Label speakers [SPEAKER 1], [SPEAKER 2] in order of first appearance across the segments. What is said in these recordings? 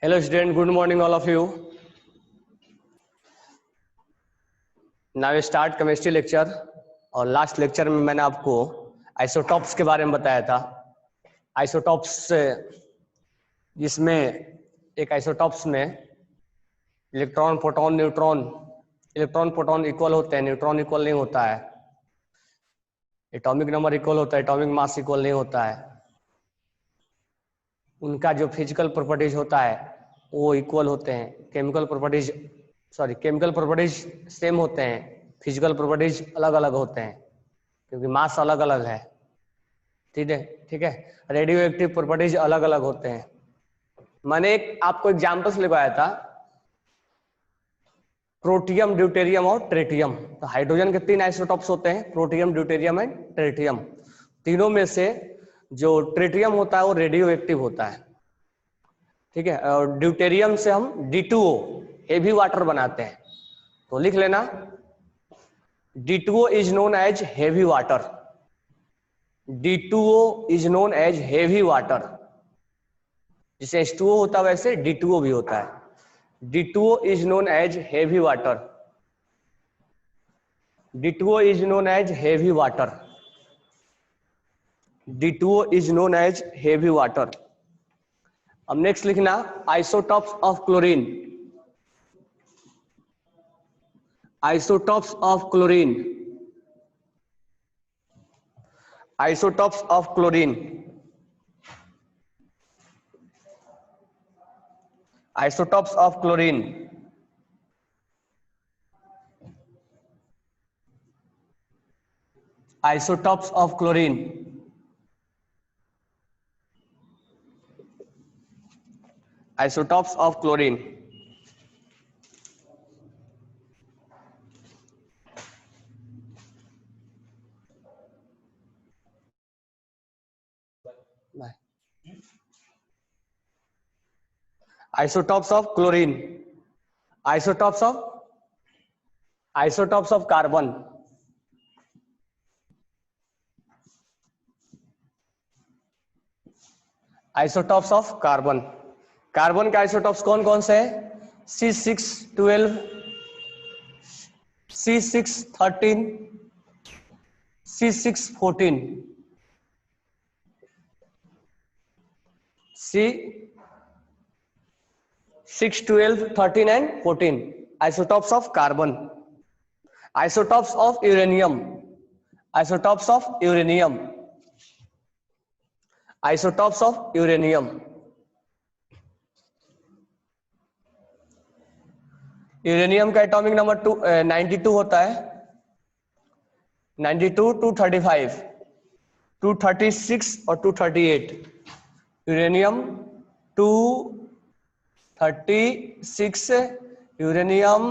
[SPEAKER 1] Hello student, good morning all of you. Now we start chemistry lecture. और last lecture में मैंने आपको isotopes के बारे में बताया था. आइसोटॉप्स जिसमें एक आइसोटॉप्स में electron proton neutron, electron proton equal होते हैं, न्यूट्रॉन इक्वल नहीं होता है, एटॉमिक नंबर इक्वल होता है, एटॉमिक मास इक्वल नहीं होता है, उनका जो फिजिकल प्रॉपर्टीज होता है वो इक्वल होते हैं, केमिकल प्रॉपर्टीज सेम होते हैं, फिजिकल प्रॉपर्टीज अलग अलग होते हैं क्योंकि मास अलग अलग है. ठीक है. रेडियो एक्टिव प्रॉपर्टीज अलग अलग होते हैं. मैंने आपको एग्जांपल्स लगाया था प्रोटियम, ड्यूटेरियम और ट्रिटियम. तो हाइड्रोजन के 3 आइसोटॉप्स होते हैं, प्रोटियम, ड्यूटेरियम एंड ट्रिटियम. तीनों में से जो ट्रिटियम होता है वो रेडियो एक्टिव होता है. ठीक है. और ड्यूटेरियम से हम D2O हेवी वाटर बनाते हैं. तो लिख लेना D2O is known as heavy water. D2O is known as heavy water. जिसे H2O होता है वैसे D2O भी होता है. D2O is known as heavy water. D2O is known as heavy water. D2O is known as heavy water. अब next लिखना isotopes of chlorine. Isotopes of chlorine. Isotopes of chlorine. Isotopes of chlorine. Isotopes of chlorine. Isotopes of chlorine. Isotopes of chlorine. Isotopes of carbon. Isotopes of carbon. Carbon के isotopes कौन कौन से हैं? C612, C613, C614. C6, 12, 13 and 14. Isotopes of carbon. Isotopes of uranium. Isotopes of uranium. Isotopes of uranium. Uranium का atomic number 92 होता है. 92, 235, 236 और 238. Uranium 236, uranium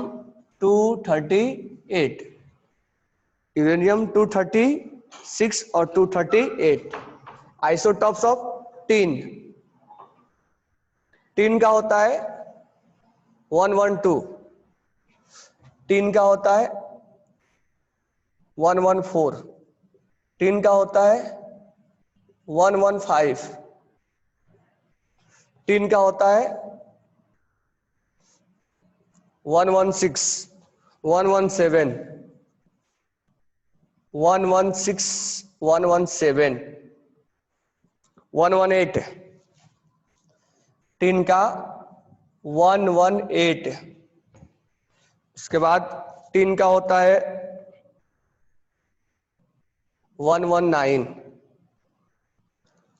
[SPEAKER 1] 238. Uranium 236 और 238. Isotopes of tin. टीन का होता है 112. टीन का होता है 114. टीन का होता है 115. टीन का होता है 116, 117, 116, 117, 118. टीन का 118. इसके बाद टीन का होता है 119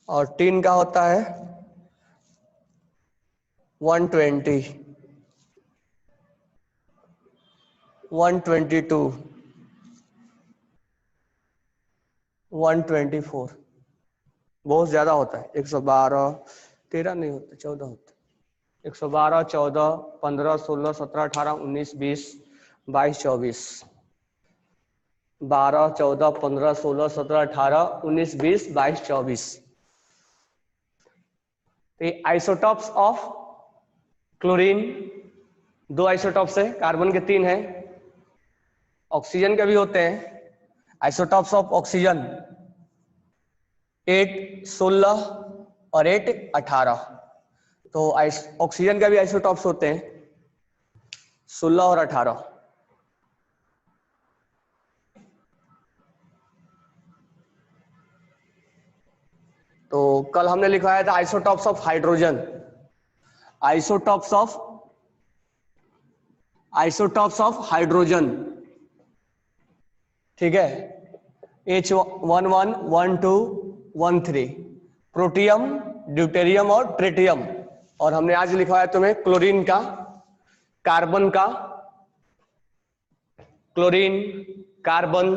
[SPEAKER 1] और टीन का होता है 120, 122, 124. बहुत ज्यादा होता है. 112, 13 नहीं होता, 14 होता है. 112, 14, 15, 16, 17, 18, 19, 20, 22, 24. 12, 14, 15, 16, 17, 18, 19, 20, 22, 24. आइसोटॉप्स ऑफ क्लोरीन 2 आइसोटॉप्स है. कार्बन के 3 हैं. ऑक्सीजन के भी होते हैं. आइसोटॉप्स ऑफ ऑक्सीजन 8, 16 और 8, 18. तो ऑक्सीजन का भी आइसोटॉप्स होते हैं 16 और 18। तो कल हमने लिखवाया था isotopes of hydrogen, isotopes of hydrogen, ठीक है, H111213, प्रोटियम, ड्यूटेरियम और ट्रिटियम। और हमने आज लिखवाया तुम्हें क्लोरीन का, कार्बन का, chlorine, carbon,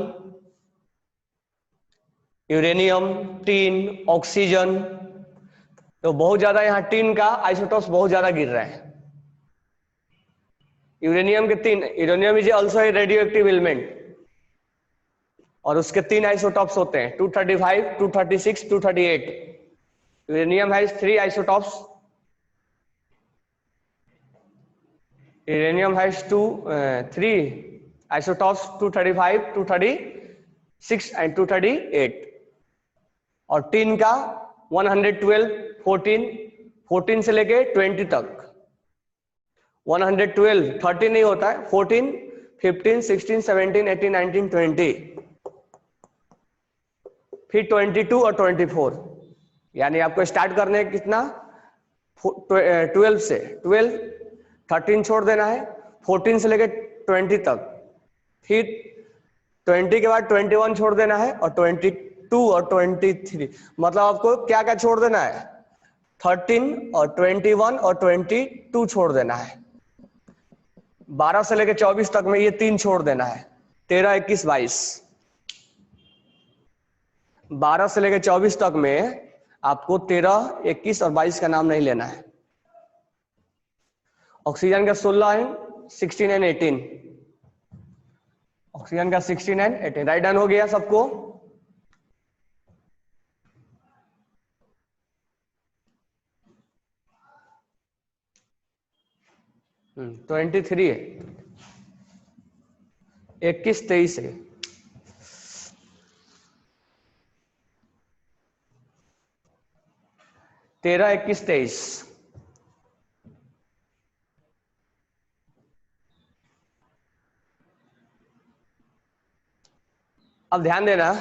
[SPEAKER 1] uranium, tin, oxygen. तो बहुत ज्यादा यहाँ टीन का आइसोटॉप्स बहुत ज्यादा गिर रहा है। यूरेनियम के 3, uranium is also a radio active element, और उसके 3 आइसोटॉप्स होते हैं 235, 236, 238। Uranium has 3 isotopes, uranium has 3 isotopes 235, 236 and 238। और टीन का 112, 14 से लेके 20 तक। 112 30 नहीं होता है, 14, 15, 16, 17, 18, 19, 20, फिर 22 और 24। यानी आपको स्टार्ट करने हैं कितना, 12 से, 12, 13 छोड़ देना है, 14 से लेके 20 तक, फिर 20 के बाद 21 छोड़ देना है, और 22 और 23। मतलब आपको क्या क्या छोड़ देना है, 13 और 21 और 22 छोड़ देना है। 12 से लेके 24 तक में ये 3 छोड़ देना है, 13, 21, 22। 12 से लेके 24 तक में आपको 13, 21 और 22 का नाम नहीं लेना है। ऑक्सीजन का 16 है, 16 एंड 18। ऑक्सीजन का 16 एंड 18। राइट डन हो गया सबको। हम्म, 23 है, 21, 23 है। तेरह, 21, 23। अब ध्यान देना,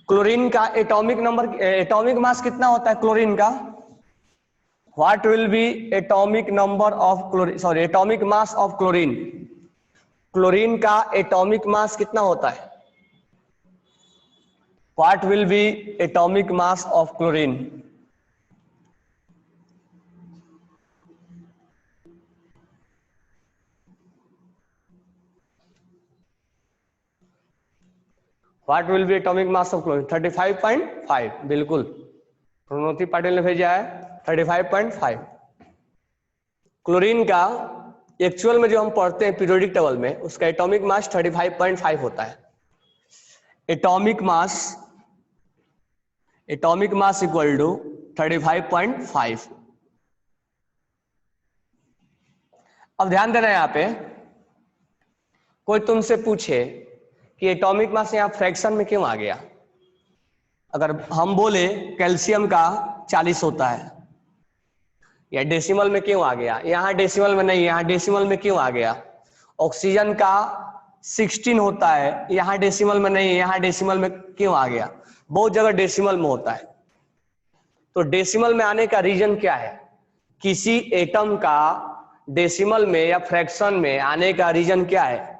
[SPEAKER 1] क्लोरीन का एटॉमिक नंबर, एटॉमिक मास कितना होता है क्लोरीन का? What will be atomic number of chlorine, sorry atomic mass of chlorine. Chlorine का एटॉमिक मास कितना होता है? What will be atomic mass of chlorine? What will be atomic mass of chlorine? 35.5। बिल्कुल, प्रणोति पाटिल ने भेजा है 35.5। क्लोरीन का एक्चुअल में जो हम पढ़ते हैं पीरियोडिक टेबल में, उसका एटॉमिक मास 35.5 होता है। Atomic mass equal to 35.5। अब ध्यान देना यहाँ पे, कोई तुमसे पूछे कि एटॉमिक मास यहाँ फ्रैक्शन में क्यों आ गया? अगर हम बोले कैल्शियम का 40 होता है, या डेसिमल में क्यों आ गया? यहाँ डेसिमल में नहीं, यहाँ डेसिमल में क्यों आ गया? ऑक्सीजन का 16 होता है, यहाँ डेसिमल में नहीं, यहाँ डेसिमल में क्यों आ गया? बहुत जगह डेसिमल में होता है। तो डेसिमल में आने का रीजन क्या है? किसी एटम का डेसिमल में या फ्रैक्शन में आने का रीजन क्या है?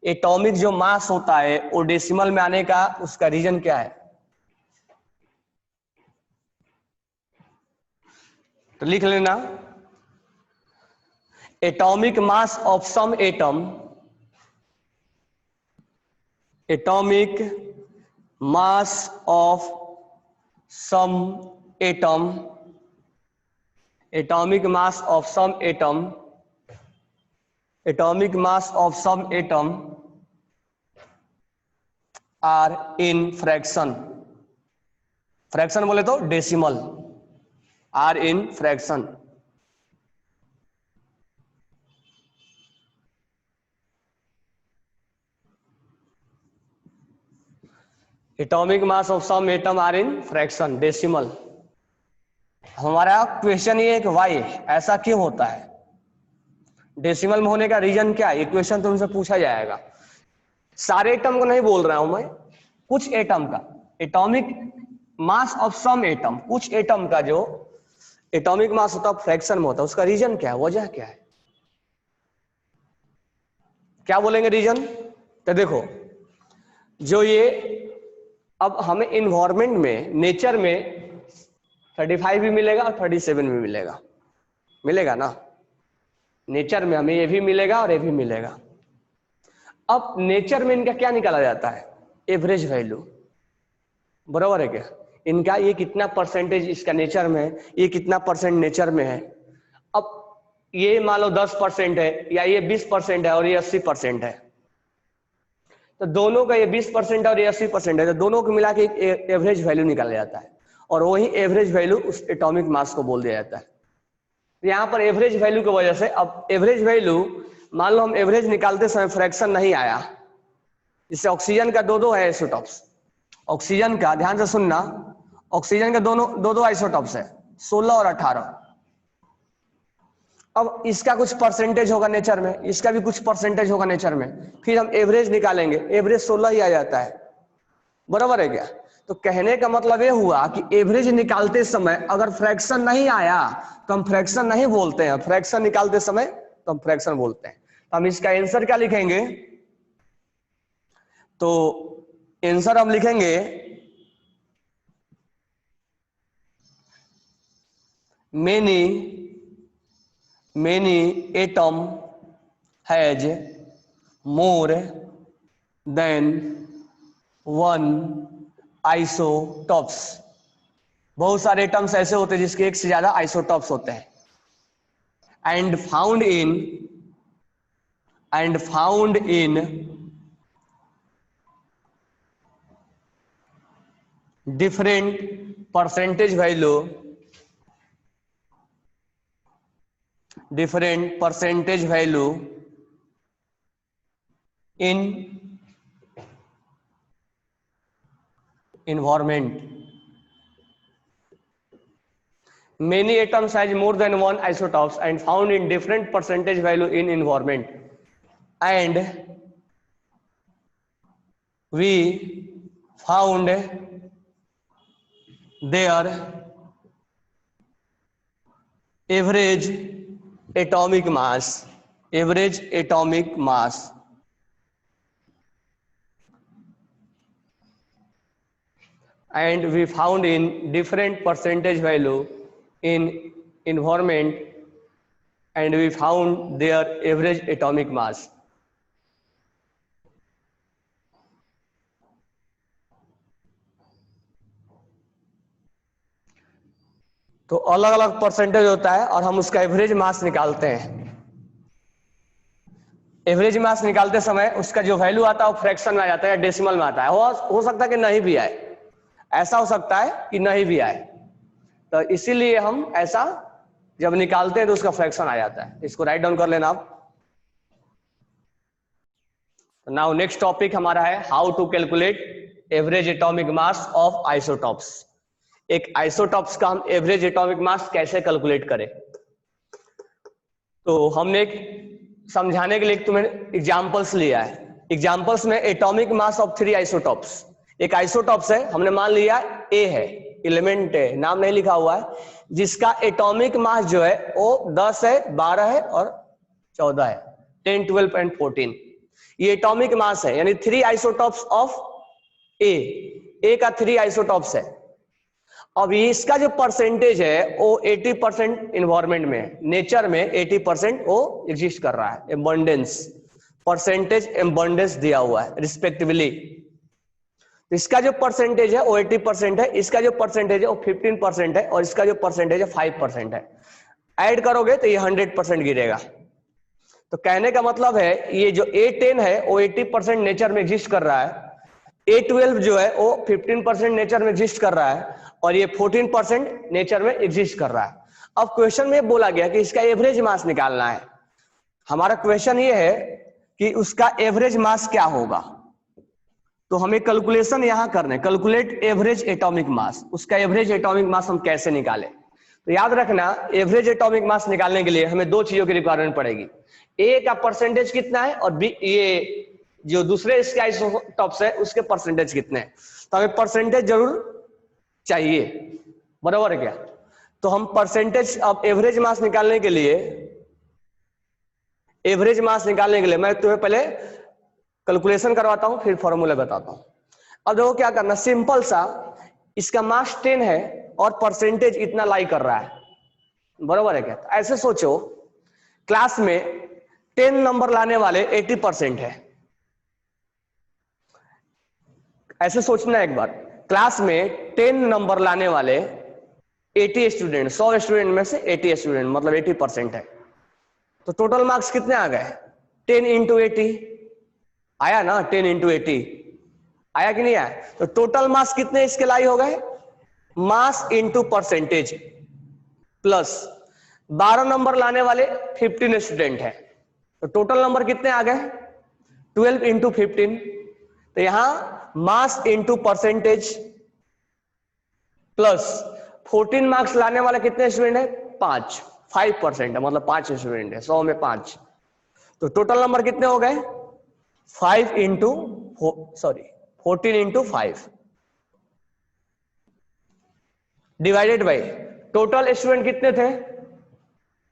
[SPEAKER 1] एटॉमिक जो मास होता है वो डेसिमल में आने का उसका रीजन क्या है? तो लिख लेना, atomic mass of some atom, atomic mass of some atom, atomic mass of some atom, atomic mass of some atom are in fraction. Fraction बोले तो decimal, are in fraction. Atomic mass of some atom are in fraction, decimal. हमारा question ये है कि Y ऐसा क्यों होता है, डेसिमल में होने का रीजन क्या है, इक्वेशन तुमसे पूछा जाएगा। सारे एटम को नहीं बोल रहा हूं मैं, कुछ एटम का, atomic mass of some atom, कुछ एटम का जो एटॉमिक मास होता है फ्रैक्शन में होता है, उसका रीजन क्या है, वजह क्या है, क्या बोलेंगे रीजन। तो देखो जो ये अब हमें इन्वायरमेंट में, नेचर में 35 भी मिलेगा और 37 भी मिलेगा, मिलेगा ना, नेचर में हमें ये भी मिलेगा और ये भी मिलेगा। अब नेचर में इनका क्या निकाला जाता है, एवरेज वैल्यू, बराबर है क्या, इनका ये कितना परसेंटेज इसका नेचर में है, ये कितना परसेंट नेचर में है। अब ये मान लो 10% है या ये 20% है और ये 80% है, तो दोनों का ये 20% और ये 80% है, तो दोनों को मिला के एक एवरेज वैल्यू निकाला जाता है और वही एवरेज वैल्यू उस एटॉमिक मास को बोल दिया जाता है। यहाँ पर एवरेज वैल्यू की वजह से, अब एवरेज वैल्यू मान लो हम एवरेज निकालते समय फ्रैक्शन नहीं आया, जिससे ऑक्सीजन का दो है आइसोटॉप्स, ऑक्सीजन का ध्यान से सुनना, ऑक्सीजन के दो आइसोटॉप्स है 16 और 18। अब इसका कुछ परसेंटेज होगा नेचर में, इसका भी कुछ परसेंटेज होगा नेचर में, फिर हम एवरेज निकालेंगे, एवरेज 16 ही आ जाता है, बराबर है क्या। तो कहने का मतलब ये हुआ कि एवरेज निकालते समय अगर फ्रैक्शन नहीं आया तो हम फ्रैक्शन नहीं बोलते हैं, फ्रैक्शन निकालते समय तो हम फ्रैक्शन बोलते हैं। तो हम इसका आंसर क्या लिखेंगे, तो आंसर हम लिखेंगे many atom has more than one isotopes। बहुत सारे एटम्स ऐसे होते हैं जिसके एक से ज्यादा आइसोटॉप्स होते हैं। And found in different percentage value in environment। Many atoms has more than one isotopes and found in different percentage value in environment, and we found their average atomic mass, and we found in different percentage value in environment, and we found their average atomic mass। तो अलग अलग percentage होता है और हम उसका average mass निकालते हैं। एवरेज मास निकालते समय उसका जो वैल्यू आता है वो फ्रैक्शन में आ जाता है या डेसिमल में आता है, हो सकता है कि नहीं भी आए, ऐसा हो सकता है कि नहीं भी आए, तो इसीलिए हम ऐसा जब निकालते हैं तो उसका फ्रैक्शन आ जाता है। इसको राइट डाउन कर लेना आप। नाउ नेक्स्ट टॉपिक हमारा है how to calculate average atomic mass of isotopes. एक आइसोटॉप्स का हम एवरेज एटॉमिक मास कैसे कैलकुलेट करें। तो हमने एक समझाने के लिए तुम्हें एग्जांपल्स लिया है। एग्जांपल्स में एटॉमिक मास ऑफ 3 आइसोटॉप्स, एक आइसोटॉप्स है, हमने मान लिया ए है, एलिमेंट है, नाम नहीं लिखा हुआ है, जिसका एटॉमिक मास जो है वो 10 है, 12 है और 14 है, 10, 12 एंड 14। ये एटॉमिक मास है, यानी 3 आइसोटॉप्स ऑफ ए का 3 आइसोटॉप्स है। अब इसका जो परसेंटेज है वो 80% इन्वायरमेंट में, नेचर में 80% वो एग्जिस्ट कर रहा है, एबंडेंस, परसेंटेज एबंडेंस दिया हुआ है रिस्पेक्टिवली। इसका जो परसेंटेज है वो 80% है, इसका जो परसेंटेज है वो 15% है और इसका जो परसेंटेज है 5% है। ऐड करोगे तो ये 100% गिरेगा। तो कहने का मतलब है ये जो A10 है वो 80% नेचर में एग्जिस्ट कर रहा है, A12 जो है वो 15% नेचर में एग्जिस्ट कर रहा है और ये 14% नेचर में एग्जिस्ट कर रहा है। अब क्वेश्चन में बोला गया कि इसका एवरेज मास निकालना है। हमारा क्वेश्चन ये है कि उसका एवरेज मास क्या होगा, तो हमें कैलकुलेशन यहां करना है, कैलकुलेट एवरेज एटॉमिक मास। उसका एवरेज एटॉमिक मास हम कैसे निकालें। तो याद रखना एवरेज एटॉमिक मास निकालने के लिए हमें दो चीजों की रिक्वायरमेंट पड़ेगी, ए का परसेंटेज कितना है और बी ये जो दूसरे इसके आइसोटॉप्स है उसके परसेंटेज कितने हैं। तो हमें परसेंटेज जरूर चाहिए, बराबर है क्या। तो हम परसेंटेज, अब एवरेज मास निकालने के लिए, मैं तुम्हें पहले कैलकुलेशन करवाता हूं फिर फॉर्मूला बताता हूं। अब देखो क्या करना, सिंपल सा, इसका मास 10 है और परसेंटेज इतना लाई कर रहा है, बराबर है क्या। तो ऐसे सोचो क्लास में 10 नंबर लाने वाले 80% है, ऐसे सोचना एक बार, क्लास में 10 नंबर लाने वाले 80 स्टूडेंट, 100 स्टूडेंट में से 80 स्टूडेंट मतलब 80% है। तो टोटल मार्क्स कितने आ गए, 10 इंटू 80 आया ना, 10 इंटू 80 आया कि नहीं आया। तो टोटल मास कितने इसके लाई हो गए, mass into percentage plus 12 number लाने वाले 15 स्टूडेंट है, तो टोटल नंबर कितने आ गए 12 इंटू 15। तो यहां mass into percentage plus 14 marks लाने वाले कितने स्टूडेंट है 5% है, मतलब 5 स्टूडेंट है, 100 में 5। तो टोटल नंबर कितने हो गए 14 into 5 divided by total student कितने थे।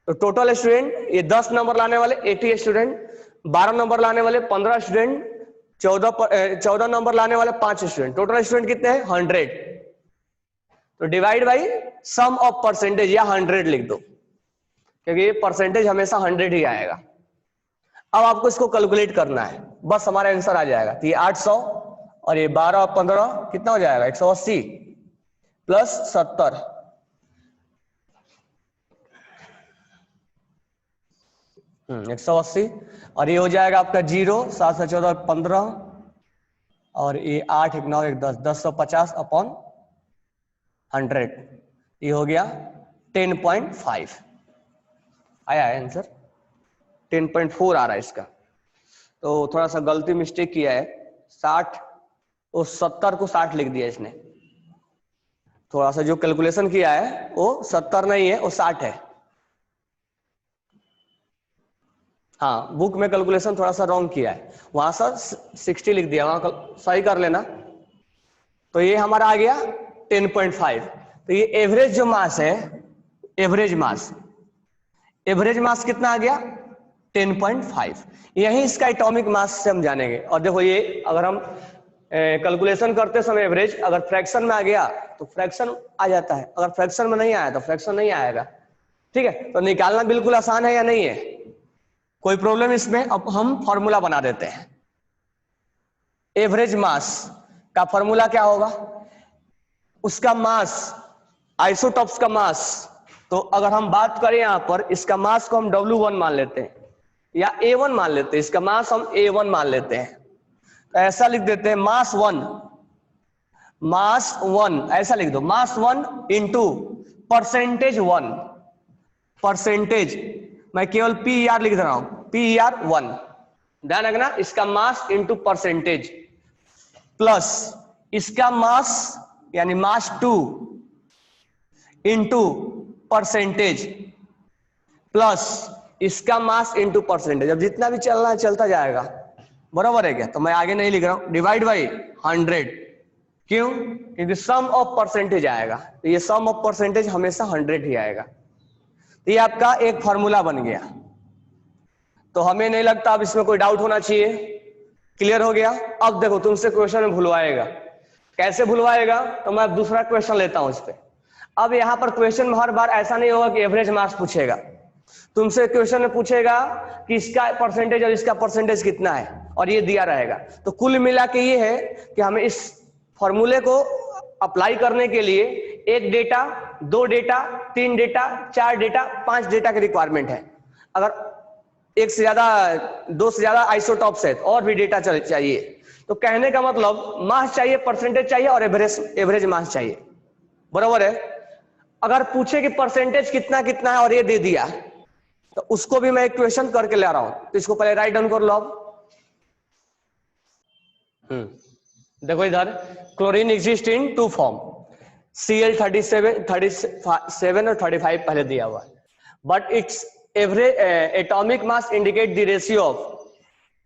[SPEAKER 1] तो टोटल स्टूडेंट ये 10 नंबर लाने वाले 80 स्टूडेंट, 12 नंबर लाने वाले 15 स्टूडेंट, 14 नंबर लाने वाले 5 स्टूडेंट, टोटल स्टूडेंट कितने हैं 100। तो divide by sum of percentage या 100 लिख दो, क्योंकि ये परसेंटेज हमेशा 100 ही आएगा। अब आपको इसको कैलकुलेट करना है, बस हमारा आंसर आ जाएगा। तो ये 800 और ये 12 और 15 कितना हो जाएगा 180 प्लस 70, 180 और ये हो जाएगा आपका 0, 7 से 14 15 और ये 8 1 9 1 10, 1050 अपॉन 100, ये हो गया 10.5 आया है आंसर, 10.4 आ रहा है इसका। तो थोड़ा सा गलती मिस्टेक किया है, 60 और 70 को 60 लिख दिया इसने, थोड़ा सा जो कैलकुलेशन किया है वो 70 नहीं है वो 60 है। हाँ बुक में कैलकुलेशन थोड़ा सा रॉन्ग किया है, वहां सर 60 लिख दिया, वहां सही कर लेना। तो ये हमारा आ गया 10.5। तो ये एवरेज जो मास है, एवरेज मास कितना आ गया 10.5। यही इसका एटॉमिक मास से हम जानेंगे। और देखो ये अगर हम कैलकुलेशन करते समय एवरेज अगर फ्रैक्शन में आ गया तो फ्रैक्शन आ जाता है, अगर फ्रैक्शन में नहीं आया तो फ्रैक्शन नहीं आएगा, ठीक है। तो निकालना बिल्कुल आसान है या नहीं है, कोई प्रॉब्लम इसमें। अब हम फॉर्मूला बना देते हैं, एवरेज मास का फॉर्मूला क्या होगा, उसका मास, आइसोटॉप्स का मास। तो अगर हम बात करें यहां पर, इसका मास को हम W1 मान लेते हैं या A1 मान लेते हैं, इसका मास हम A1 मान लेते हैं। तो ऐसा लिख देते हैं मास 1 ऐसा लिख दो, मास 1 इंटू परसेंटेज 1, परसेंटेज मैं केवल PER लिख रहा हूं, PER 1, ध्यान रखना, इसका मास इंटू परसेंटेज प्लस इसका मास यानी मास 2 इंटू परसेंटेज प्लस इसका मास इंटू परसेंटेज। अब जितना भी चलना है चलता जाएगा, बराबर है क्या। तो मैं आगे नहीं लिख रहा हूं, डिवाइड बाई 100, क्यों, क्योंकि सम ऑफ परसेंटेज आएगा, तो ये सम ऑफ परसेंटेज हमेशा 100 ही आएगा। तो ये आपका एक फॉर्मूला बन गया। तो हमें नहीं लगता अब इसमें कोई डाउट होना चाहिए, क्लियर हो गया। अब देखो तुमसे क्वेश्चन में भुलवाएगा, कैसे भुलवाएगा, तो मैं अब दूसरा क्वेश्चन लेता हूं इस पे। अब यहां पर क्वेश्चन में हर बार ऐसा नहीं होगा कि एवरेज मार्क्स पूछेगा, तुमसे क्वेश्चन में पूछेगा कि इसका परसेंटेज और इसका परसेंटेज कितना है, और ये दिया रहेगा। तो कुल मिला के ये है कि हमें इस फॉर्मूले को अप्लाई करने के लिए 1 data, 2 data, 3 data, 4 data, 5 data की रिक्वायरमेंट है। अगर 1 से ज्यादा, 2 से ज्यादा आइसोटॉप्स है और भी डेटा चाहिए। तो कहने का मतलब मास चाहिए, परसेंटेज चाहिए और एवरेज मास चाहिए, बराबर है। अगर पूछे कि परसेंटेज कितना कितना है और ये दे दिया, तो उसको भी मैं एक क्वेश्चन करके ले रहा हूं। तो इसको पहले राइट डाउन कर लो। अब देखो इधर, chlorine exist in 2 form, Cl37 और 35 पहले दिया हुआ है, but it's average atomic mass indicate the ratio of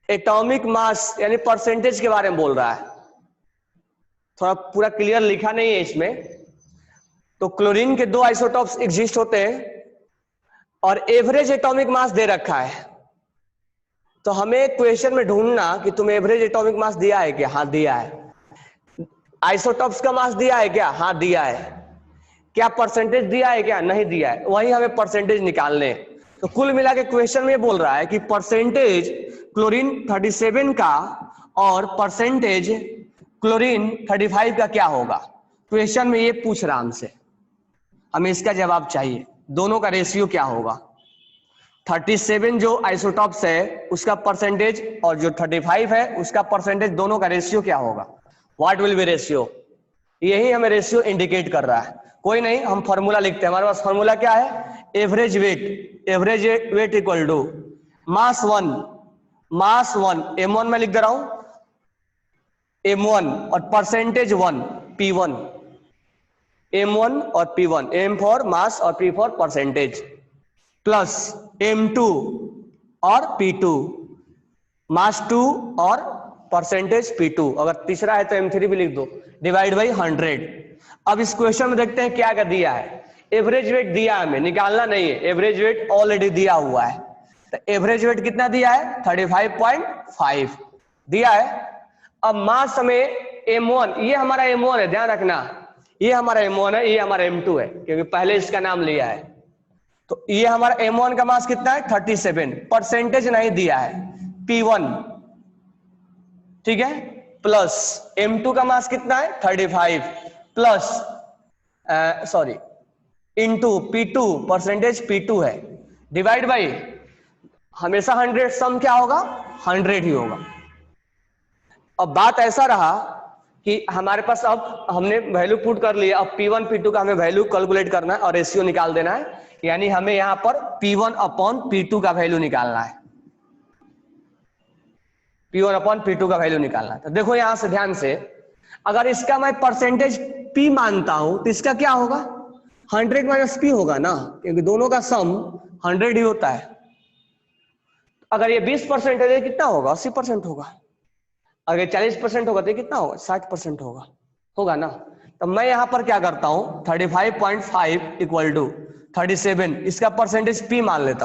[SPEAKER 1] atomic mass, यानी परसेंटेज के बारे में बोल रहा है। थोड़ा पूरा क्लियर लिखा नहीं है इसमें। तो क्लोरीन के 2 आइसोटॉप्स एग्जिस्ट होते हैं और एवरेज एटॉमिक मास दे रखा है। तो हमें क्वेश्चन में ढूंढना कि तुम एवरेज एटॉमिक मास दिया है क्या? हाँ दिया है। आइसोटॉप्स का मास दिया है क्या? हाँ दिया है। क्या परसेंटेज दिया है क्या? नहीं दिया है। वही हमें परसेंटेज निकालने। तो कुल मिला के क्वेश्चन में बोल रहा है कि परसेंटेज क्लोरीन 37 का और परसेंटेज क्लोरीन 35 का क्या होगा। क्वेश्चन में ये पूछ रहा हमसे, हमें इसका जवाब चाहिए। दोनों का रेशियो क्या होगा। 37 जो आइसोटॉप्स है उसका परसेंटेज और जो 35 है उसका परसेंटेज, दोनों का रेशियो क्या होगा। व्हाट विल बी रेशियो, यही हमें रेशियो इंडिकेट कर रहा है। कोई नहीं, हम फॉर्मूला लिखते हैं। हमारे पास फॉर्मूला क्या है, average weight equal to mass one m1 में लिख दे रहा हूं m1 और परसेंटेज 1 p1, m1 और p1, m फॉर मास और p for percentage, plus m2 और p2, मास 2 और परसेंटेज p2, अगर तीसरा है तो m3 भी लिख दो, डिवाइड बाई 100। अब इस क्वेश्चन में देखते हैं क्या क्या दिया है। एवरेज वेट दिया है, हमें निकालना नहीं है, एवरेज वेट ऑलरेडी दिया हुआ है। तो एवरेज वेट कितना दिया है, 35.5 दिया है। अब मास हमें m1, ये हमारा m1 है, ध्यान रखना, ये हमारा m1 है, ये हमारा m2 है, क्योंकि पहले इसका नाम लिया है। तो ये हमारा m1 का मास कितना है, 37, परसेंटेज नहीं दिया है, p1, ठीक है, प्लस m2 का मास कितना है, 35, plus into p2, percentage p2 है, डिवाइड बाई, हमेशा 100, सम क्या होगा, 100 ही होगा। अब बात ऐसा रहा कि हमारे पास अब हमने वैल्यू पुट कर लिया, अब p1 p2 का हमें वैल्यू कैलकुलेट करना है और रेशियो निकाल देना है, यानी हमें यहां पर p1 अपॉन p2 का वैल्यू निकालना है, p1 अपॉन p2 का वैल्यू निकालना है। तो देखो यहां से ध्यान से, अगर इसका मैं परसेंटेज p मानता हूं तो इसका क्या होगा, 100 माइनस p होगा ना, क्योंकि दोनों का सम 100 ही होता है। अगर ये 20% है तो कितना होगा, 80% होगा। अगर 40% होगा तो कितना होगा, 60% होगा ना। तो मैं यहां पर क्या करता हूं, 35.5 इक्वल टू 37, इसका परसेंटेज p मान लेता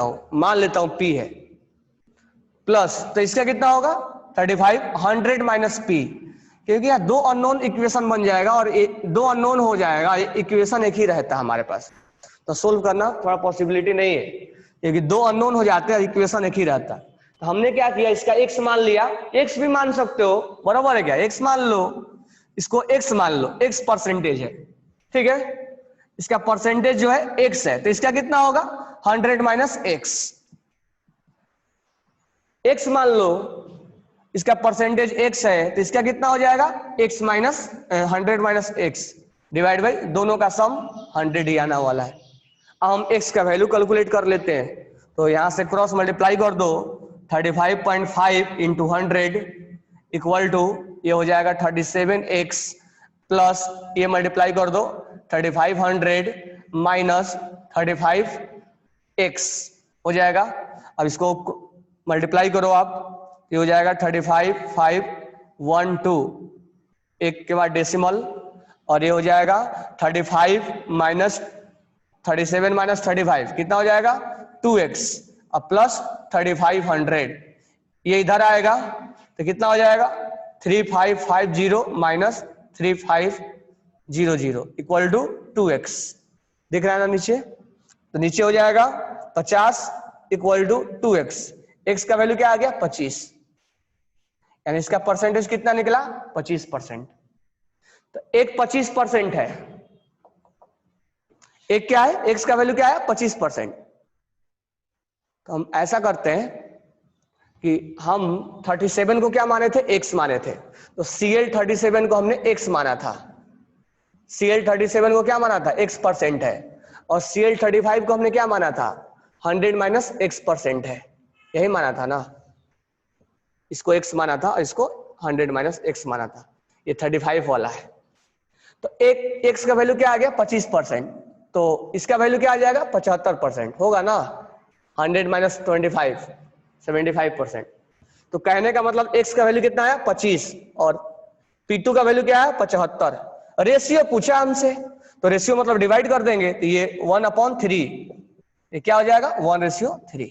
[SPEAKER 1] हूं p है, प्लस तो इसका कितना होगा 35, 100 माइनस p, क्योंकि यह दो अननोन इक्वेशन बन जाएगा और दो अननोन हो जाएगा, इक्वेशन एक ही रहता है हमारे पास, तो सोल्व करना थोड़ा पॉसिबिलिटी नहीं है, क्योंकि दो अननोन हो जाते हैं, इक्वेशन एक ही रहता है। तो हमने क्या किया, इसका x मान लिया, x भी मान सकते हो, बराबर है क्या, x मान लो, इसको x मान लो, x परसेंटेज है, ठीक है, इसका परसेंटेज जो है x है, तो इसका कितना होगा 100 माइनस x मान लो, इसका परसेंटेज x है, तो इसका कितना हो जाएगा x minus 100 minus x divide by, दोनों का सम 100 ही आना वाला है। अब हम x का वैल्यू कैलकुलेट कर लेते हैं, तो यहां से क्रॉस मल्टीप्लाई कर दो, 35.5 इंटू 100 इक्वल टू, ये हो जाएगा 37x, प्लस ये मल्टीप्लाई कर दो 3500 माइनस 35x हो जाएगा। अब इसको मल्टीप्लाई करो आप, ये हो जाएगा 35,512, एक के बाद डेसिमल, और ये हो जाएगा 35 माइनस 37 माइनस 35 कितना हो जाएगा 2x, अब प्लस 3500, ये इधर आएगा तो कितना हो जाएगा 3550 माइनस 3500 इक्वल टू 2x, दिख रहा है ना नीचे, तो नीचे हो जाएगा 50 इक्वल टू 2x, x का वैल्यू क्या आ गया 25, यानी इसका परसेंटेज कितना निकला 25%। तो एक 25% है, एक क्या है, x का वैल्यू क्या है 25%। तो हम ऐसा करते हैं कि हम 37 को क्या माने थे, x माने थे, तो Cl37 को हमने x माना था, Cl37 को क्या माना था x% है, और Cl35 को हमने क्या माना था 100 माइनस x% है, यही माना था ना, इसको x माना था और इसको 100 माइनस x माना था, ये 35 वाला है। तो एक एक्स का वैल्यू क्या आ गया 25%, तो इसका वैल्यू क्या आ जाएगा 75% होगा ना, 100 माइनस 25 75%। तो कहने का मतलब एक्स का वैल्यू कितना है 25 और P2 का वैल्यू क्या है 75। रेशियो पूछा हमसे, तो रेशियो मतलब डिवाइड कर देंगे, तो ये 1/3, ये क्या हो जाएगा 1:3।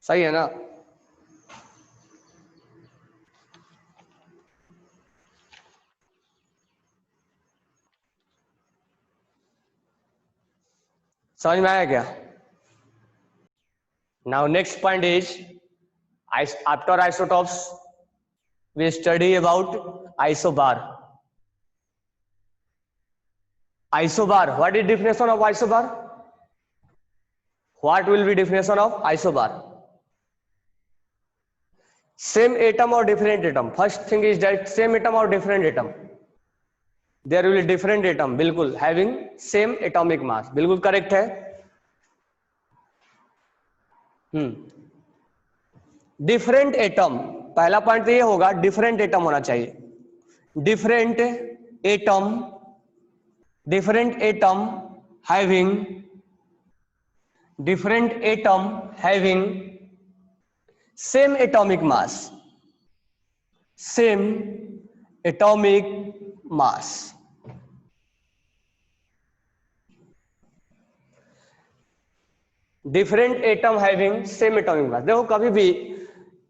[SPEAKER 1] सही है ना। समझ में आया क्या? Now next point is after isotopes we study about isobar. Isobar, what is definition of isobar? What will be definition of isobar? Same atom or different atom? First thing is that same atom or different atom? There will be different atom, बिल्कुल having same atomic mass, बिल्कुल correct है। Different atom, पहला point तो ये होगा different atom होना चाहिए। Different atom, different atom having, different atom having same atomic mass, same atomic mass। Different atom having same atomic mass. देखो कभी भी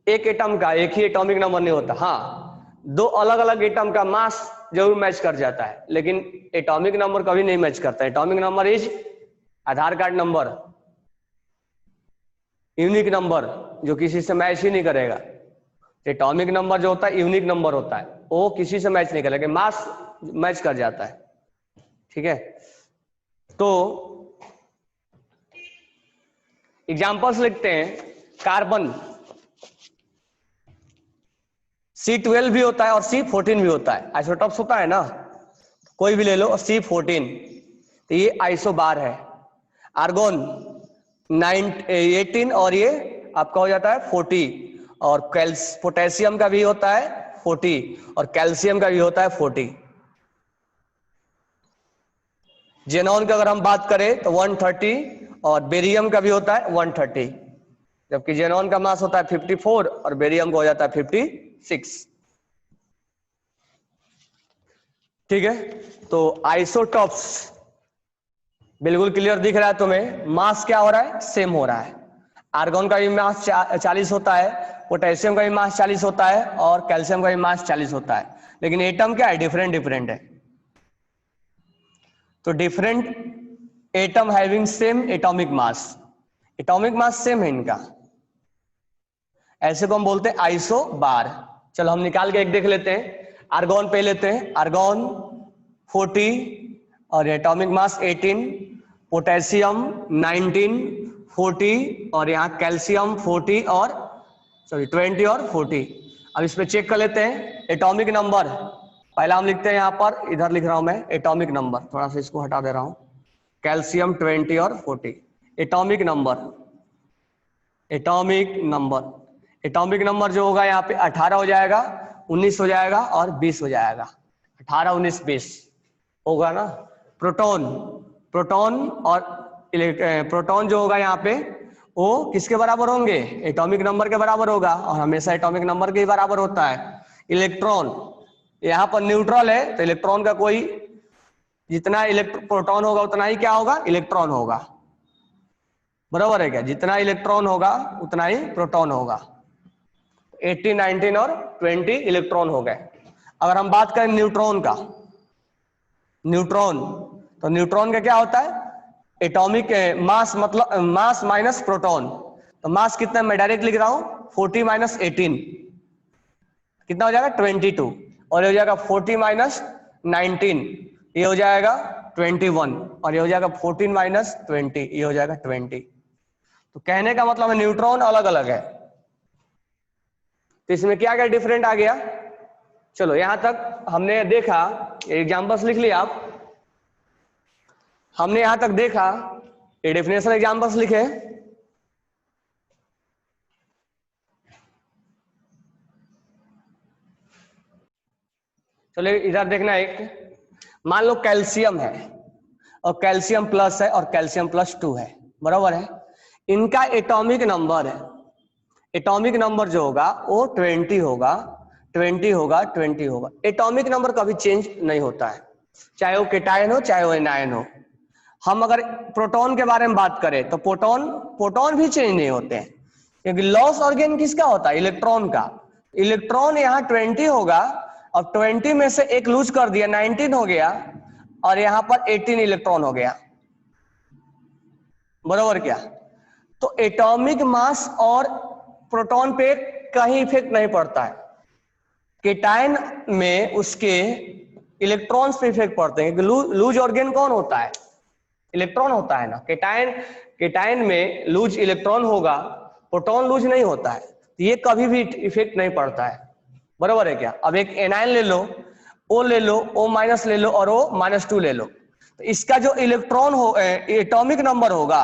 [SPEAKER 1] एक एटम का एक ही एटॉमिक नंबर नहीं होता, हाँ दो अलग अलग एटम का मास जरूर मैच कर जाता है, लेकिन एटॉमिक नंबर कभी नहीं मैच करता। Atomic number is Aadhaar card number, unique number जो किसी से मैच ही नहीं करेगा। एटॉमिक नंबर जो होता है यूनिक नंबर होता है, वो किसी से मैच नहीं करेगा, मास मैच कर जाता है। ठीक है, तो एग्जांपल्स लिखते हैं। कार्बन C12 भी होता है और C14 भी होता है, आइसोटॉप्स होता है ना, कोई भी ले लो। C14 तो ये आइसोबार है। आर्गोन 18 और ये आपका हो जाता है 40, और पोटेशियम का भी होता है 40 और कैल्शियम का भी होता है 40। जेनॉन की अगर हम बात करें तो 130 और बेरियम का भी होता है 130, जबकि जेनॉन का मास होता है 54 और बेरियम का हो जाता है 56। ठीक है, तो आइसोटॉप्स बिल्कुल क्लियर दिख रहा है तुम्हें, मास क्या हो रहा है सेम हो रहा है। आर्गन का भी मास 40 होता है, पोटेशियम का भी मास 40 होता है और कैल्शियम का भी मास 40 होता है, लेकिन एटम क्या है डिफरेंट डिफरेंट है। तो different atom having same atomic mass, atomic mass same है इनका, ऐसे को हम बोलते हैं आइसो बार। चलो हम निकाल के एक देख लेते हैं। आर्गन पे लेते हैं, आर्गन 40 और एटॉमिक मास 18, पोटेशियम 19 40 और यहाँ कैल्शियम 40 और 20 और 40। अब इस पे चेक कर लेते हैं एटॉमिक नंबर। पहला हम लिखते हैं यहाँ पर, इधर लिख रहा हूं मैं एटॉमिक नंबर, थोड़ा सा इसको हटा दे रहा हूं। कैल्शियम 20 और 40, atomic number, atomic number, atomic number जो होगा यहाँ पे 18 हो जाएगा, 19 हो जाएगा और 20 हो जाएगा। 18 19 20 होगा ना। प्रोटॉन, प्रोटॉन और प्रोटॉन जो होगा यहाँ पे वो किसके बराबर होंगे, एटॉमिक नंबर के बराबर होगा, और हमेशा एटॉमिक नंबर के ही बराबर होता है। इलेक्ट्रॉन, यहाँ पर न्यूट्रल है तो इलेक्ट्रॉन का कोई, जितना प्रोटॉन होगा उतना ही क्या होगा इलेक्ट्रॉन होगा, बराबर है क्या, जितना इलेक्ट्रॉन होगा उतना ही प्रोटॉन होगा। 18 19 और 20 इलेक्ट्रॉन हो गए। अगर हम बात करें न्यूट्रॉन का, न्यूट्रॉन, तो न्यूट्रॉन का क्या होता है एटॉमिक मास, मतलब मास माइनस प्रोटॉन। तो मास कितना मैं डायरेक्ट लिख रहा हूं 40 माइनस 18 कितना हो जाएगा 22, और ये हो जाएगा 40 माइनस 19 ये हो जाएगा 21, और ये हो जाएगा 14 माइनस 20 ये हो जाएगा 20। तो कहने का मतलब न्यूट्रॉन अलग अलग है, तो इसमें क्या क्या डिफरेंट आ गया। चलो यहां तक हमने देखा, एग्जांपल्स लिख लिया आप, हमने यहां तक देखा, ये डेफिनेशन एग्जांपल्स लिखे। चलो इधर देखना, एक मान लो कैल्शियम है और कैल्शियम प्लस है और कैल्शियम प्लस 2 है, बराबर है। इनका एटॉमिक नंबर है, एटॉमिक नंबर जो होगा वो 20 होगा, 20 होगा, 20 होगा। एटॉमिक नंबर कभी चेंज नहीं होता है, चाहे वो केटायन हो चाहे वो एनायन हो। हम अगर प्रोटॉन के बारे में बात करें तो प्रोटॉन भी चेंज नहीं होते हैं, क्योंकि लॉस और गेन किसका होता है? इलेक्ट्रॉन का। इलेक्ट्रॉन यहाँ 20 होगा और 20 में से एक लूज कर दिया, 19 हो गया, और यहाँ पर 18 इलेक्ट्रॉन हो गया, बराबर क्या? तो एटॉमिक मास और प्रोटॉन पे कहीं इफेक्ट नहीं पड़ता है। केटायन में उसके इलेक्ट्रॉन्स पे इफेक्ट पड़ते हैं, लूज और गेन कौन होता है? इलेक्ट्रॉन होता है ना। केटायन में लूज इलेक्ट्रॉन होगा, प्रोटॉन लूज नहीं होता है, तो ये कभी भी इफेक्ट नहीं पड़ता है, बराबर है क्या? अब एक एनायन ले लो, ओ ले लो, ओ माइनस ले लो और ओ -2 ले लो, तो इसका जो इलेक्ट्रॉन हो एटॉमिक नंबर होगा,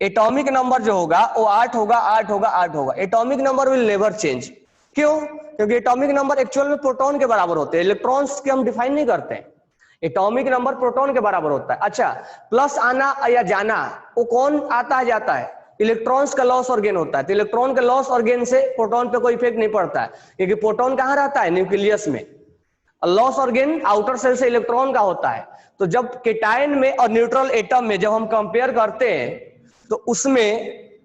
[SPEAKER 1] एटॉमिक नंबर जो होगा वो 8 होगा, 8 होगा, 8 होगा। Atomic number will never change. क्यों? क्योंकि एटॉमिक नंबर एक्चुअल में प्रोटॉन के बराबर होते हैं, इलेक्ट्रॉन्स के हम डिफाइन नहीं करते हैं। एटॉमिक नंबर प्रोटॉन के बराबर होता है। अच्छा, प्लस आना या जाना वो कौन आता है जाता है? इलेक्ट्रॉन्स का लॉस और गेन होता है। तो इलेक्ट्रॉन के लॉस और गेन से प्रोटॉन पे कोई इफेक्ट नहीं पड़ता है, क्योंकि प्रोटॉन कहाँ रहता है? न्यूक्लियस में। लॉस और गेन आउटर सेल से इलेक्ट्रॉन का होता है। तो जब केटायन में और न्यूट्रल एटम में जब हम कंपेयर करते हैं तो उसमें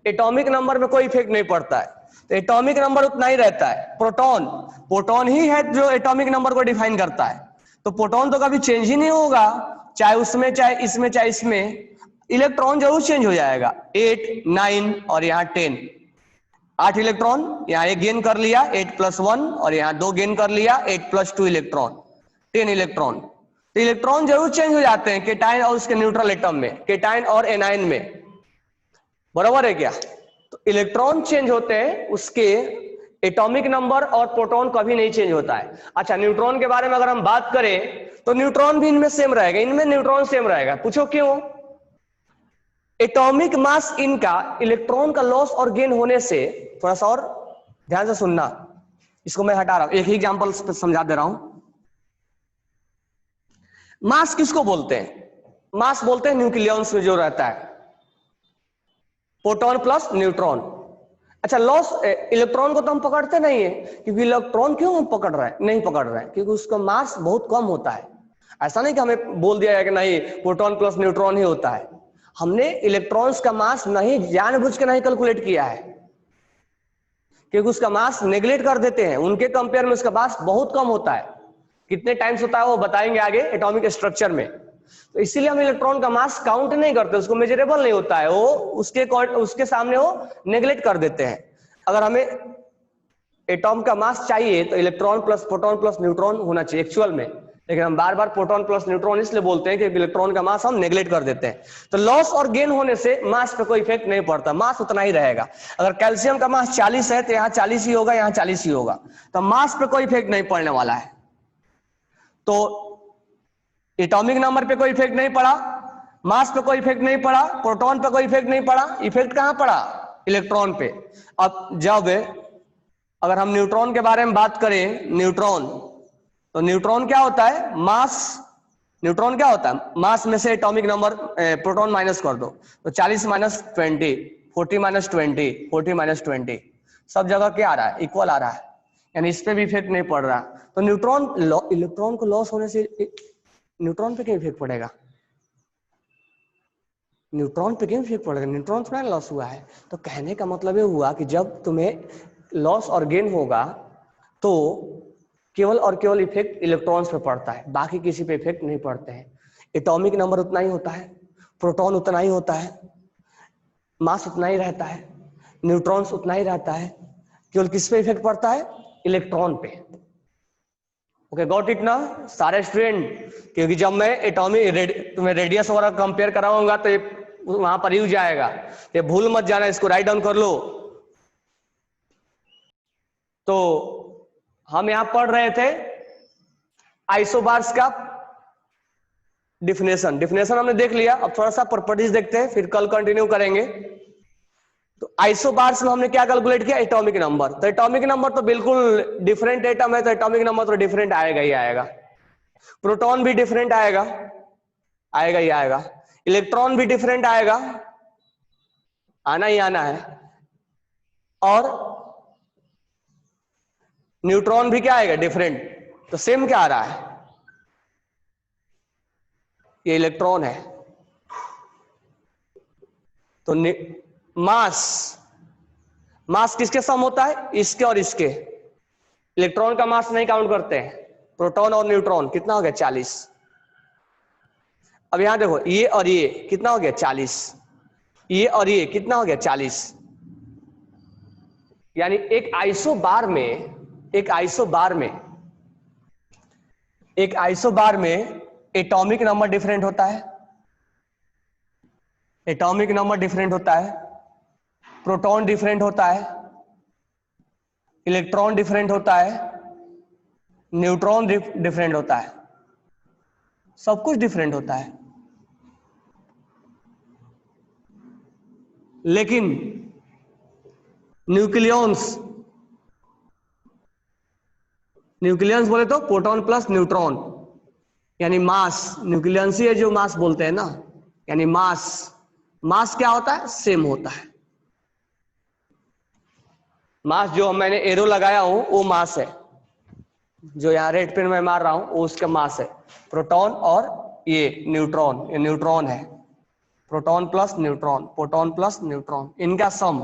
[SPEAKER 1] एटॉमिक नंबर में कोई इफेक्ट नहीं पड़ता है, तो एटॉमिक नंबर उतना ही रहता है। प्रोटॉन ही है जो एटॉमिक नंबर को डिफाइन करता है, तो प्रोटॉन तो कभी चेंज ही नहीं होगा, चाहे उसमें चाहे इसमें चाहे इसमें। इलेक्ट्रॉन जरूर चेंज हो जाएगा, 8, 9 और यहाँ 10, 8 इलेक्ट्रॉन, यहाँ एक गेन कर लिया 8 + 1 और यहाँ 2 गेन कर लिया 8 + 2 इलेक्ट्रॉन, 10 इलेक्ट्रॉन। तो इलेक्ट्रॉन जरूर चेंज हो जाते हैं केटायन और उसके न्यूट्रल एटम में, केटायन और एनायन में, बराबर है क्या? तो इलेक्ट्रॉन चेंज होते हैं, उसके एटॉमिक नंबर और प्रोटॉन कभी नहीं चेंज होता है। अच्छा, न्यूट्रॉन के बारे में अगर हम बात करें तो न्यूट्रॉन भी इनमें सेम रहेगा, इनमें न्यूट्रॉन सेम रहेगा। पूछो क्यों? एटॉमिक मास इनका इलेक्ट्रॉन का लॉस और गेन होने से, थोड़ा सा और ध्यान से सुनना, इसको मैं हटा रहा हूं, एक ही एग्जांपल समझा दे रहा हूं। मास किसको बोलते हैं? मास बोलते हैं न्यूक्लियॉन्स में जो रहता है, प्रोटॉन प्लस न्यूट्रॉन। अच्छा, लॉस इलेक्ट्रॉन को तो हम पकड़ते नहीं है, क्योंकि इलेक्ट्रॉन क्यों हम पकड़ रहे हैं? नहीं पकड़ रहे हैं क्योंकि उसका मास बहुत कम होता है। ऐसा नहीं कि हमें बोल दिया है कि नहीं प्रोटॉन प्लस न्यूट्रॉन ही होता है, हमने इलेक्ट्रॉन्स का मास नहीं जानबूझ के नहीं कैलकुलेट किया है, क्योंकि उसका मास नेग्लेक्ट कर देते हैं, उनके कंपेयर में उसका मास बहुत कम होता है। कितने टाइम्स होता है वो बताएंगे आगे एटॉमिक स्ट्रक्चर में। तो इसीलिए हम इलेक्ट्रॉन का मास काउंट नहीं करते, उसको मेजरेबल नहीं होता है, वो उसके सामने वो नेग्लेक्ट कर देते हैं। अगर हमें एटॉम का मास चाहिए तो electron plus proton plus neutron होना चाहिए एक्चुअल में, लेकिन हम बार बार प्रोटॉन प्लस न्यूट्रॉन इसलिए बोलते हैं कि इलेक्ट्रॉन का मास हम नेग्लेक्ट कर देते हैं। तो लॉस और गेन होने से मास पे कोई इफेक्ट नहीं पड़ता, मास उतना ही रहेगा। अगर कैल्शियम का मास 40 है तो यहाँ 40 ही होगा, यहाँ 40 ही होगा, तो मास पे कोई इफेक्ट नहीं पड़ने वाला है। तो एटॉमिक नंबर पे कोई इफेक्ट नहीं पड़ा, मास पे कोई इफेक्ट नहीं पड़ा, प्रोटॉन पे कोई इफेक्ट नहीं पड़ा, इफेक्ट कहां पड़ा? इलेक्ट्रॉन पे। अब जब अगर हम न्यूट्रॉन के बारे में बात करें, न्यूट्रॉन, तो न्यूट्रॉन क्या होता है? मास। न्यूट्रॉन क्या होता है? मास में से एटॉमिक नंबर प्रोटॉन माइनस कर दो, तो 40 - 20, 40 - 20, 40 - 20, सब जगह क्या आ रहा है? इक्वल आ रहा है, यानी इस पे भी इफेक्ट नहीं पड़ रहा। तो इलेक्ट्रॉन को लॉस होने से न्यूट्रॉन पे क्या इफेक्ट पड़ेगा? न्यूट्रॉन पे क्यों इफेक्ट पड़ेगा? न्यूट्रॉन थोड़ा लॉस हुआ है। तो कहने का मतलब ये हुआ कि जब तुम्हें लॉस और गेन होगा तो केवल और केवल इफेक्ट इलेक्ट्रॉन्स पे पड़ता है, बाकी किसी पे इफेक्ट नहीं पड़ते हैं। एटॉमिक नंबर उतना ही होता है, प्रोटॉन उतना ही होता है, मास उतना ही रहता है, न्यूट्रॉन्स उतना ही रहता है, केवल किस पे इफेक्ट पड़ता है? इलेक्ट्रॉन पे। ओके, गॉट इट ना सारे स्टूडेंट? क्योंकि जब मैं एटॉमिक तुम्हें रेडियस वगैरह कंपेयर कराऊंगा तो वहां पर ही जाएगा, ये भूल मत जाना, इसको राइट डाउन कर लो। तो हम यहां पढ़ रहे थे आइसोबार्स का डिफिनेशन हमने देख लिया। अब थोड़ा सा प्रॉपर्टीज देखते हैं, फिर कल कंटिन्यू करेंगे। तो आइसोबार्स में हमने क्या कैलकुलेट किया? Atomic number. तो एटॉमिक नंबर तो बिल्कुल डिफरेंट एटम है, तो एटॉमिक नंबर तो डिफरेंट आएगा ही आएगा। प्रोटॉन भी डिफरेंट आएगा, आएगा ही आएगा। इलेक्ट्रॉन भी डिफरेंट आएगा, आना ही आना है। और न्यूट्रॉन भी क्या आएगा, डिफरेंट। तो सेम क्या आ रहा है, ये इलेक्ट्रॉन है। तो मास, मास किसके सम होता है, इसके और इसके। इलेक्ट्रॉन का मास नहीं काउंट करते हैं। प्रोटॉन और न्यूट्रॉन कितना हो गया, 40। अब यहां देखो, ये और ये कितना हो गया, 40। ये और ये कितना हो गया, 40। यानी एक आइसोबार में, एक आइसोबार में, एक आइसोबार में एटॉमिक नंबर डिफरेंट होता है, एटॉमिक नंबर डिफरेंट होता है, प्रोटॉन डिफरेंट होता है, इलेक्ट्रॉन डिफरेंट होता है, न्यूट्रॉन डिफरेंट होता है, सब कुछ डिफरेंट होता है। लेकिन न्यूक्लियॉन्स, न्यूक्लियंस बोले तो प्रोटॉन प्लस न्यूट्रॉन, यानी मास। न्यूक्लियंस ही है जो मास बोलते हैं ना, यानी मास, मास क्या होता है, सेम होता है। मास जो मैंने एरो लगाया हूं वो मास है, जो यहाँ रेड पेन में मार रहा हूं वो उसका मास है। प्रोटॉन और ये न्यूट्रॉन, ये न्यूट्रॉन है, proton plus neutron, proton plus neutron, इनका सम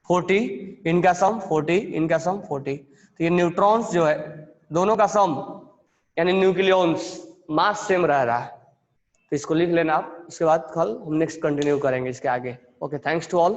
[SPEAKER 1] 40, इनका सम 40, इनका सम 40। तो ये न्यूट्रॉन्स जो है दोनों का सम, यानी न्यूक्लियॉन्स, मास सेम रह रहा है। तो इसको लिख लेना आप, उसके बाद कल हम नेक्स्ट कंटिन्यू करेंगे इसके आगे। Okay, thanks to all.